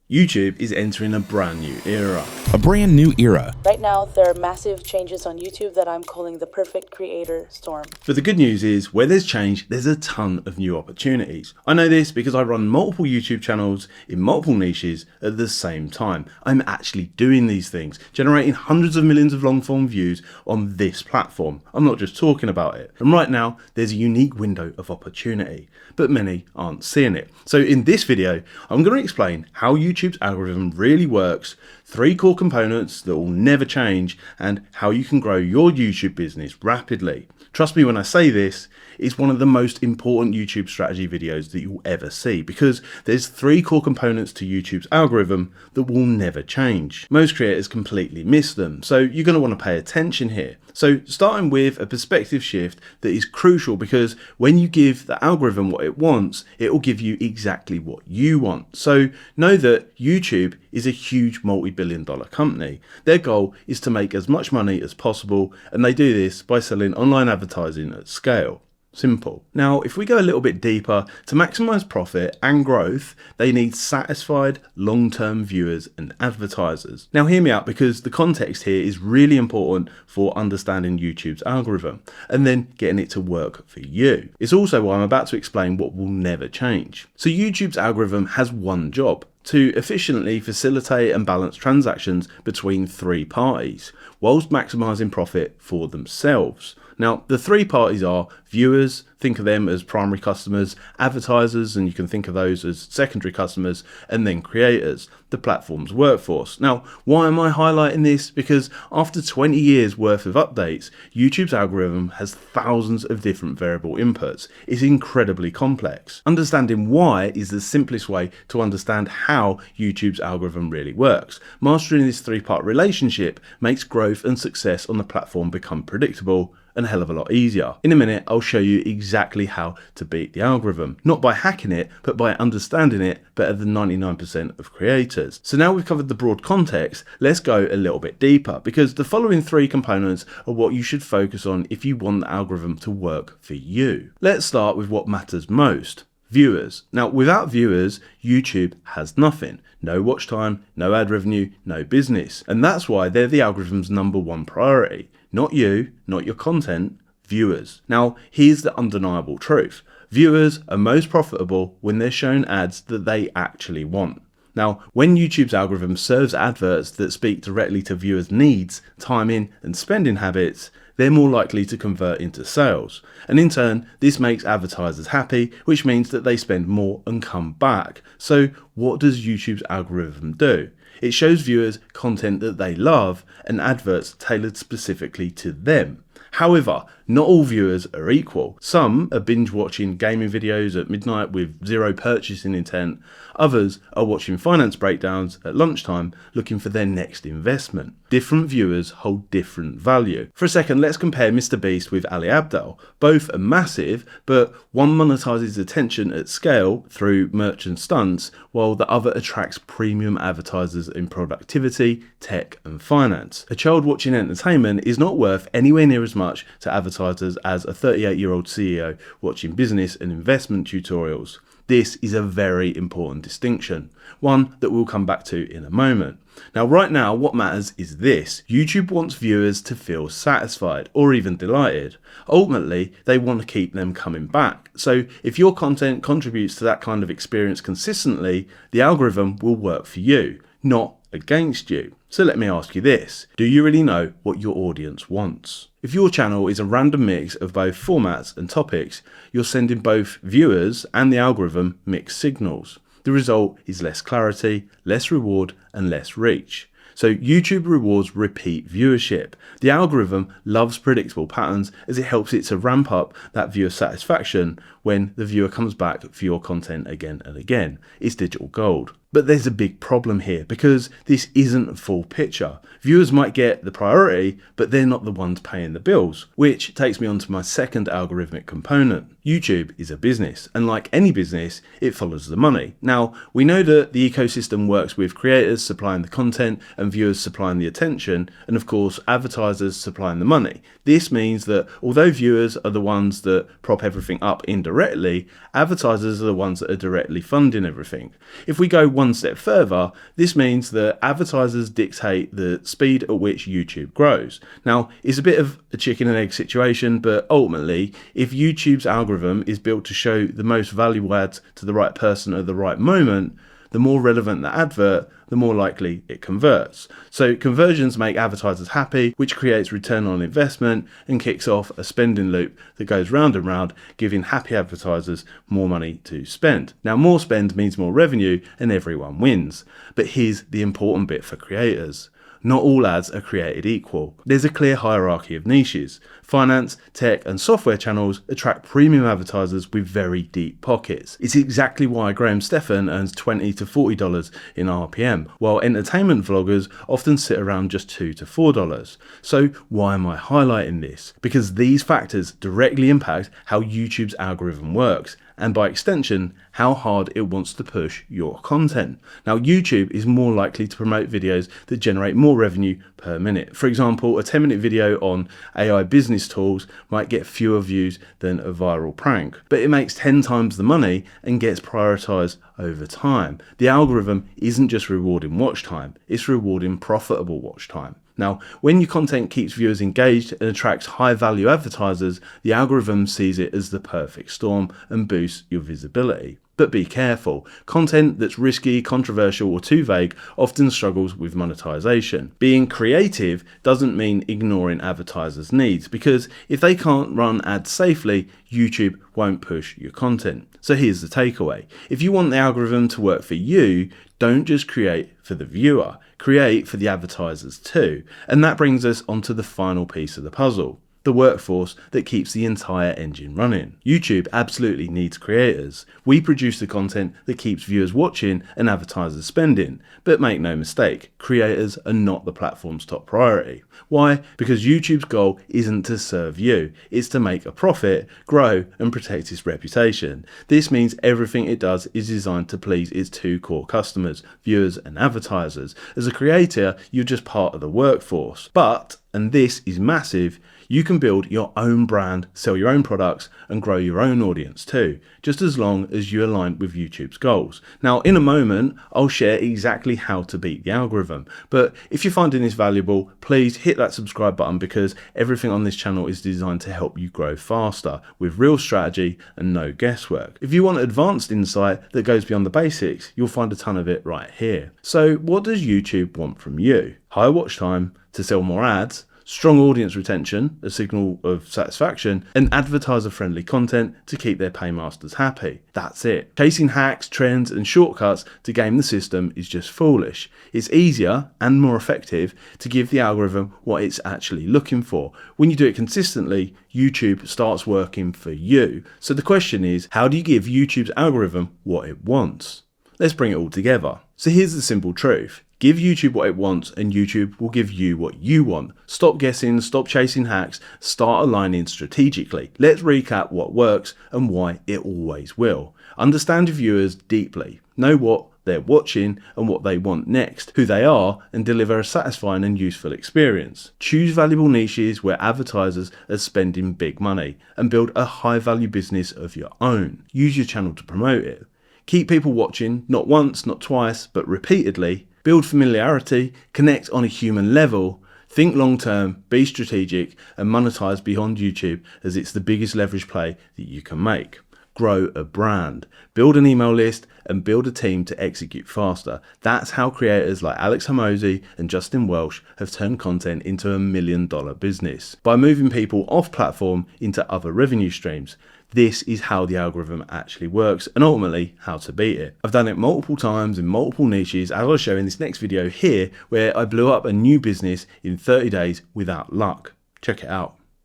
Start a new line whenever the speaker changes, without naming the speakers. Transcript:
YouTube is entering a brand new era.
A brand new era.
Right now, there are massive changes on YouTube that I'm calling the perfect creator storm.
But the good news is, where there's change, there's a ton of new opportunities. I know this because I run multiple YouTube channels in multiple niches at the same time. I'm actually doing these things, generating hundreds of millions of long form views on this platform. I'm not just talking about it. And right now, there's a unique window of opportunity, but many aren't seeing it. So in this video, I'm going to explain how YouTube's algorithm really works, 3 core components that will never change, and how you can grow your YouTube business rapidly. Trust me when I say this, it's one of the most important YouTube strategy videos that you'll ever see, because there's 3 core components to YouTube's algorithm that will never change. Most creators completely miss them, so you're going to want to pay attention here. So starting with a perspective shift that is crucial, because when you give the algorithm what it wants, it will give you exactly what you want. So know that YouTube is a huge multi-billion-dollar company. Their goal is to make as much money as possible, and they do this by selling online advertising at scale. Simple. Now, if we go a little bit deeper, to maximize profit and growth, they need satisfied long-term viewers and advertisers. Now, hear me out, because the context here is really important for understanding YouTube's algorithm and then getting it to work for you. It's also why I'm about to explain what will never change. So YouTube's algorithm has one job: to efficiently facilitate and balance transactions between 3 parties, whilst maximizing profit for themselves. Now, the 3 parties are viewers, think of them as primary customers, advertisers, and you can think of those as secondary customers, and then creators, the platform's workforce. Now, why am I highlighting this? Because after 20 years worth of updates, YouTube's algorithm has thousands of different variable inputs. It's incredibly complex. Understanding why is the simplest way to understand how YouTube's algorithm really works. Mastering this 3-part relationship makes growth and success on the platform become predictable and a hell of a lot easier. In a minute, I'll show you exactly how to beat the algorithm, not by hacking it, but by understanding it better than 99% of creators. So now we've covered the broad context, let's go a little bit deeper, because the following 3 components are what you should focus on if you want the algorithm to work for you. Let's start with what matters most: viewers. Now, without viewers, YouTube has nothing. No watch time, no ad revenue, no business. And that's why they're the algorithm's #1 priority. Not you, not your content, viewers. Now, here's the undeniable truth. Viewers are most profitable when they're shown ads that they actually want. Now, when YouTube's algorithm serves adverts that speak directly to viewers' needs, timing, and spending habits, they're more likely to convert into sales. And in turn, this makes advertisers happy, which means that they spend more and come back. So what does YouTube's algorithm do? It shows viewers content that they love and adverts tailored specifically to them. However, not all viewers are equal. Some are binge watching gaming videos at midnight with 0 purchasing intent. Others are watching finance breakdowns at lunchtime looking for their next investment. Different viewers hold different value. For a second, let's compare Mr. Beast with Ali Abdaal. Both are massive, but one monetizes attention at scale through merch and stunts, while the other attracts premium advertisers in productivity, tech, and finance. A child watching entertainment is not worth anywhere near as much to advertisers as a 38-year-old CEO watching business and investment tutorials. This is a very important distinction, one that we'll come back to in a moment. Now, right now, what matters is this: YouTube wants viewers to feel satisfied or even delighted. Ultimately, they want to keep them coming back. So if your content contributes to that kind of experience consistently, the algorithm will work for you, not against you. So let me ask you this: do you really know what your audience wants? If your channel is a random mix of both formats and topics, you're sending both viewers and the algorithm mixed signals. The result is less clarity, less reward, and less reach. So YouTube rewards repeat viewership. The algorithm loves predictable patterns, as it helps it to ramp up that viewer satisfaction when the viewer comes back for your content again and again. It's digital gold. But there's a big problem here, because this isn't a full picture. Viewers might get the priority, but they're not the ones paying the bills, which takes me on to my second algorithmic component. YouTube is a business, and like any business, it follows the money. Now, we know that the ecosystem works with creators supplying the content and viewers supplying the attention, and of course, advertisers supplying the money. This means that although viewers are the ones that prop everything up indirectly, advertisers are the ones that are directly funding everything. If we go one one step further, this means that advertisers dictate the speed at which YouTube grows. Now, it's a bit of a chicken and egg situation, but ultimately, if YouTube's algorithm is built to show the most valuable ads to the right person at the right moment, the more relevant the advert, the more likely it converts. So conversions make advertisers happy, which creates return on investment and kicks off a spending loop that goes round and round, giving happy advertisers more money to spend. Now, more spend means more revenue and everyone wins. But here's the important bit for creators. Not all ads are created equal. There's a clear hierarchy of niches. Finance, tech, and software channels attract premium advertisers with very deep pockets. It's exactly why Graham Stephan earns $20 to $40 in RPM, while entertainment vloggers often sit around just $2 to $4. So why am I highlighting this? Because these factors directly impact how YouTube's algorithm works, and by extension, how hard it wants to push your content. Now, YouTube is more likely to promote videos that generate more revenue per minute. For example, a 10-minute video on AI business tools might get fewer views than a viral prank, but it makes 10 times the money and gets prioritized over time. The algorithm isn't just rewarding watch time, it's rewarding profitable watch time. Now, when your content keeps viewers engaged and attracts high-value advertisers, the algorithm sees it as the perfect storm and boosts your visibility. But be careful. Content that's risky, controversial, or too vague often struggles with monetization. Being creative doesn't mean ignoring advertisers' needs, because if they can't run ads safely, YouTube won't push your content. So here's the takeaway. If you want the algorithm to work for you, don't just create for the viewer, create for the advertisers too. And that brings us onto the final piece of the puzzle. The workforce that keeps the entire engine running. YouTube absolutely needs creators. We produce the content that keeps viewers watching and advertisers spending. But make no mistake, creators are not the platform's top priority. Why? Because YouTube's goal isn't to serve you, it's to make a profit, grow, and protect its reputation. This means everything it does is designed to please its two core customers, viewers and advertisers. As a creator, you're just part of the workforce. But, and this is massive, you can build your own brand, sell your own products, and grow your own audience too, just as long as you align with YouTube's goals. Now, in a moment, I'll share exactly how to beat the algorithm. But if you're finding this valuable, please hit that subscribe button, because everything on this channel is designed to help you grow faster with real strategy and no guesswork. If you want advanced insight that goes beyond the basics, you'll find a ton of it right here. So what does YouTube want from you? Higher watch time to sell more ads, strong audience retention, a signal of satisfaction, and advertiser-friendly content to keep their paymasters happy. That's it. Chasing hacks, trends, and shortcuts to game the system is just foolish. It's easier and more effective to give the algorithm what it's actually looking for. When you do it consistently, YouTube starts working for you. So the question is, how do you give YouTube's algorithm what it wants? Let's bring it all together. So here's the simple truth. Give YouTube what it wants and YouTube will give you what you want. Stop guessing, stop chasing hacks, start aligning strategically. Let's recap what works and why it always will. Understand your viewers deeply. Know what they're watching and what they want next, who they are, and deliver a satisfying and useful experience. Choose valuable niches where advertisers are spending big money and build a high value business of your own. Use your channel to promote it. Keep people watching, not once, not twice, but repeatedly. Build familiarity, connect on a human level, think long term, be strategic, and monetize beyond YouTube, as it's the biggest leverage play that you can make. Grow a brand, build an email list, and build a team to execute faster. That's how creators like Alex Hormozi and Justin Welsh have turned content into $1 million business, by moving people off platform into other revenue streams. This is how the algorithm actually works, and ultimately how to beat it. I've done it multiple times in multiple niches, as I'll show in this next video here, where I blew up a new business in 30 days without luck. Check it out.